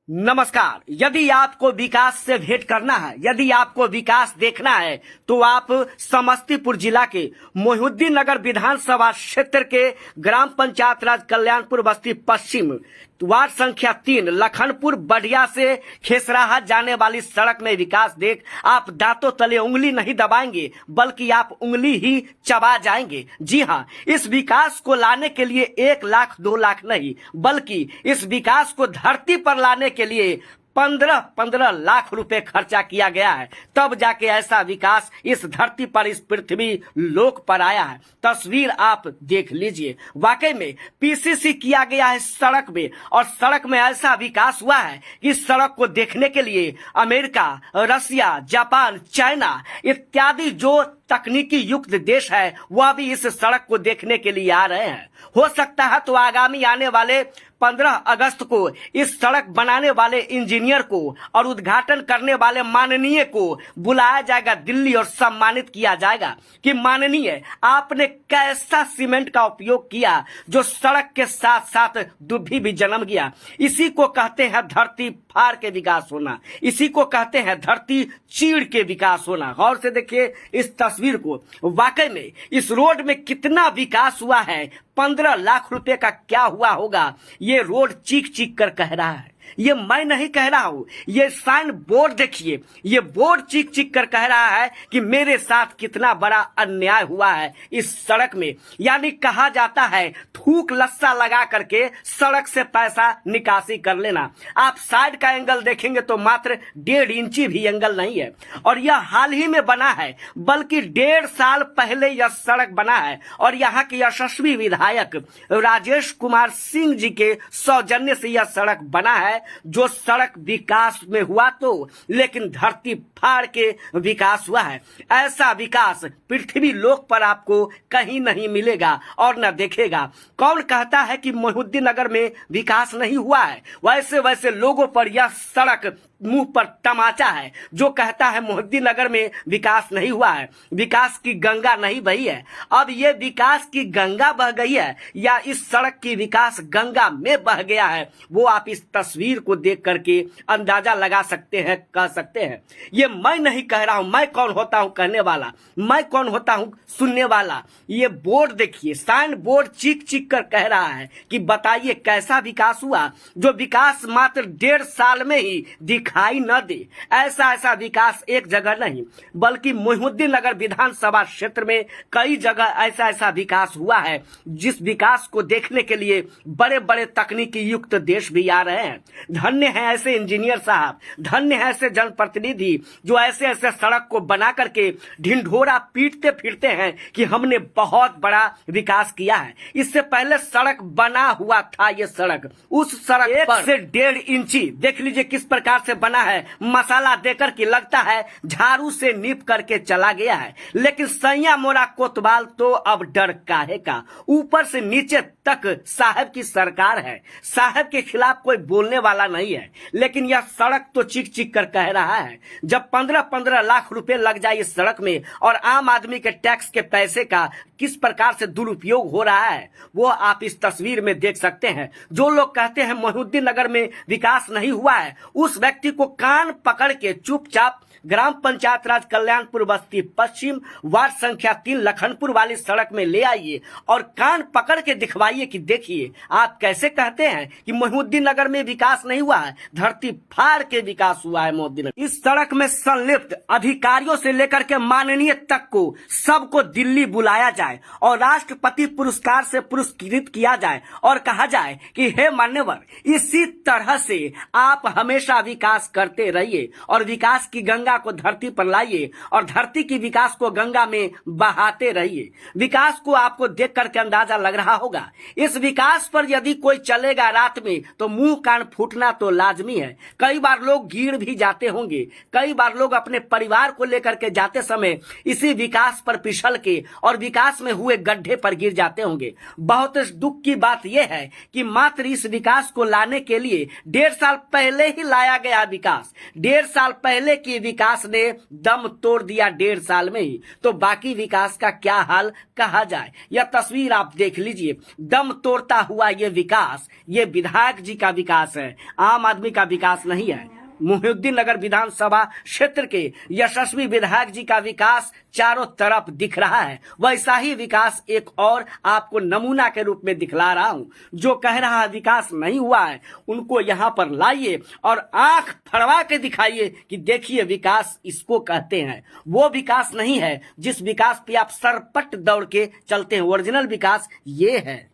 नमस्कार। यदि आपको विकास से भेंट करना है, यदि आपको विकास देखना है, तो आप समस्तीपुर जिला के मोहिउद्दीन नगर विधानसभा क्षेत्र के ग्राम पंचायत राज कल्याणपुर बस्ती पश्चिम वार्ड संख्या 3 लखनपुर बढ़िया से खेसराहा जाने वाली सड़क में विकास देख आप दांतों तले उंगली नहीं दबाएंगे, बल्कि आप उंगली ही चबा जाएंगे। जी हाँ, इस विकास को लाने के लिए 1 लाख 2 लाख नहीं, बल्कि इस विकास को धरती पर लाने के लिए 15 लाख रुपए खर्चा किया गया है। तब जाके ऐसा विकास इस धरती पर, इस पृथ्वी लोक पर आया है। तस्वीर आप देख लीजिए, वाकई में पीसीसी किया गया है सड़क में, और सड़क में ऐसा विकास हुआ है कि इस सड़क को देखने के लिए अमेरिका, रसिया, जापान, चाइना इत्यादि जो तकनीकी युक्त देश है, वह भी इस सड़क को देखने के लिए आ रहे हैं। हो सकता है तो आगामी आने वाले 15 अगस्त को इस सड़क बनाने वाले इंजीनियर को और उद्घाटन करने वाले माननीय को बुलाया जाएगा दिल्ली और सम्मानित किया जाएगा कि माननीय, आपने कैसा सीमेंट का उपयोग किया जो सड़क के साथ साथ दुभी भी जन्म गया। इसी को कहते हैं धरती फाड़ के विकास होना, इसी को कहते हैं धरती चीड़ के विकास होना। गौर से देखिए इस तस्वीर को, वाकई में इस रोड में कितना विकास हुआ है। 15 लाख रुपए का क्या हुआ होगा, ये रोड चीख चीख कर कह रहा है। ये मैं नहीं कह रहा हूं, ये साइन बोर्ड देखिए, ये बोर्ड चीख चीख कर कह रहा है कि मेरे साथ कितना बड़ा अन्याय हुआ है इस सड़क में। यानी कहा जाता है थूक लस्सा लगा करके सड़क से पैसा निकासी कर लेना। आप साइड का एंगल देखेंगे तो मात्र 1.5 इंची भी एंगल नहीं है, और यह हाल ही में बना है, बल्कि 1.5 साल पहले यह सड़क बना है। और यहाँ के यशस्वी विधायक राजेश कुमार सिंह जी के सौजन्य से यह सड़क बना है, जो सड़क विकास में हुआ तो, लेकिन धरती फाड़ के विकास हुआ है। ऐसा विकास पृथ्वी लोक पर आपको कहीं नहीं मिलेगा और न देखेगा। कौन कहता है कि मोहिउद्दीन नगर में विकास नहीं हुआ है? वैसे वैसे लोगों पर यह सड़क मुंह पर तमाचा है जो कहता है मोहिउद्दीन नगर में विकास नहीं हुआ है, विकास की गंगा नहीं बही है। अब ये विकास की गंगा बह गई है या इस सड़क की विकास गंगा में बह गया है, वो आप इस तस्वीर को देख करके अंदाजा लगा सकते हैं, कह सकते हैं। ये मैं नहीं कह रहा हूं, मैं कौन होता हूं कहने वाला, मैं कौन होता हूं सुनने वाला। ये बोर्ड देखिए, साइन बोर्ड चीख चीख कर कह रहा है कि बताइए कैसा विकास हुआ, जो विकास मात्र 1.5 साल में ही दिखाई न दे। ऐसा विकास एक जगह नहीं, बल्कि मोहिउद्दीन नगर विधानसभा क्षेत्र में कई जगह ऐसा विकास हुआ है, जिस विकास को देखने के लिए बड़े बड़े तकनीकी युक्त देश भी आ रहे हैं। धन्य है ऐसे इंजीनियर साहब, धन्य है ऐसे जनप्रतिनिधि जो ऐसे सड़क को बना करके ढिंढोरा पीटते फिरते हैं कि हमने बहुत बड़ा विकास किया है। इससे पहले सड़क बना हुआ था, ये सड़क, उस सड़क 1 से 1.5 इंची देख लीजिए किस प्रकार से बना है, मसाला देकर के लगता है झाड़ू से नीप करके चला गया है। लेकिन सैया मोरा कोतवाल तो अब डर काहे का, ऊपर से नीचे तक साहब की सरकार है, साहब के खिलाफ कोई बोलने वाला नहीं है। लेकिन यह सड़क तो चीख चीख कर कह रहा है। जब 15 लाख रुपए लग जाए इस सड़क में, और आम आदमी के टैक्स के पैसे का किस प्रकार से दुरुपयोग हो रहा है, वो आप इस तस्वीर में देख सकते हैं। जो लोग कहते हैं मोहिउद्दीन नगर में विकास नहीं हुआ है, उस व्यक्ति को कान पकड़ के चुपचाप ग्राम पंचायत राज कल्याणपुर बस्ती पश्चिम वार्ड संख्या 3 लखनपुर वाली सड़क में ले आइए और कान पकड़ के दिखवाइए कि देखिए आप कैसे कहते हैं कि मोहिउद्दीन नगर में विकास नहीं हुआ है, धरती फाड़ के विकास हुआ है मोहिउद्दीन नगर। इस सड़क में संलिप्त अधिकारियों से लेकर के माननीय तक को सबको दिल्ली बुलाया जाए और राष्ट्रपति पुरस्कार से पुरस्कृत किया जाए और कहा जाए कि हे मान्यवर, इसी तरह से आप हमेशा विकास करते रहिए और विकास की गंगा को धरती पर लाइए और धरती की विकास को गंगा में बहाते रहिए। विकास को आपको देख करके अंदाजा लग रहा होगा, इस विकास पर यदि कोई चलेगा रात में तो मुंह कान फूटना तो लाजमी है। कई बार लोग गिर भी जाते होंगे, कई बार लोग अपने परिवार को लेकर के जाते समय इसी विकास पर फिसल के और विकास में हुए गड्ढे पर गिर जाते होंगे। बहुत दुख की बात यह है कि मात्र इस विकास को लाने के लिए 1.5 साल पहले ही लाया गया विकास। 1.5 साल पहले के विकास ने दम तोड़ दिया 1.5 साल में ही, तो बाकी विकास का क्या हाल कहा जाए। यह तस्वीर आप देख लीजिए, दम तोड़ता हुआ ये विकास, ये विधायक जी का विकास है, आम आदमी का विकास नहीं है। मोहिउद्दीन नगर विधानसभा क्षेत्र के यशस्वी विधायक जी का विकास चारों तरफ दिख रहा है। वैसा ही विकास एक और आपको नमूना के रूप में दिखला रहा हूं। जो कह रहा है विकास नहीं हुआ है, उनको यहां पर लाइए और आंख फड़वा के दिखाइए कि देखिए विकास इसको कहते हैं। वो विकास नहीं है जिस विकास पे आप सरपट दौड़ के चलते हैं। ओरिजिनल विकास ये है।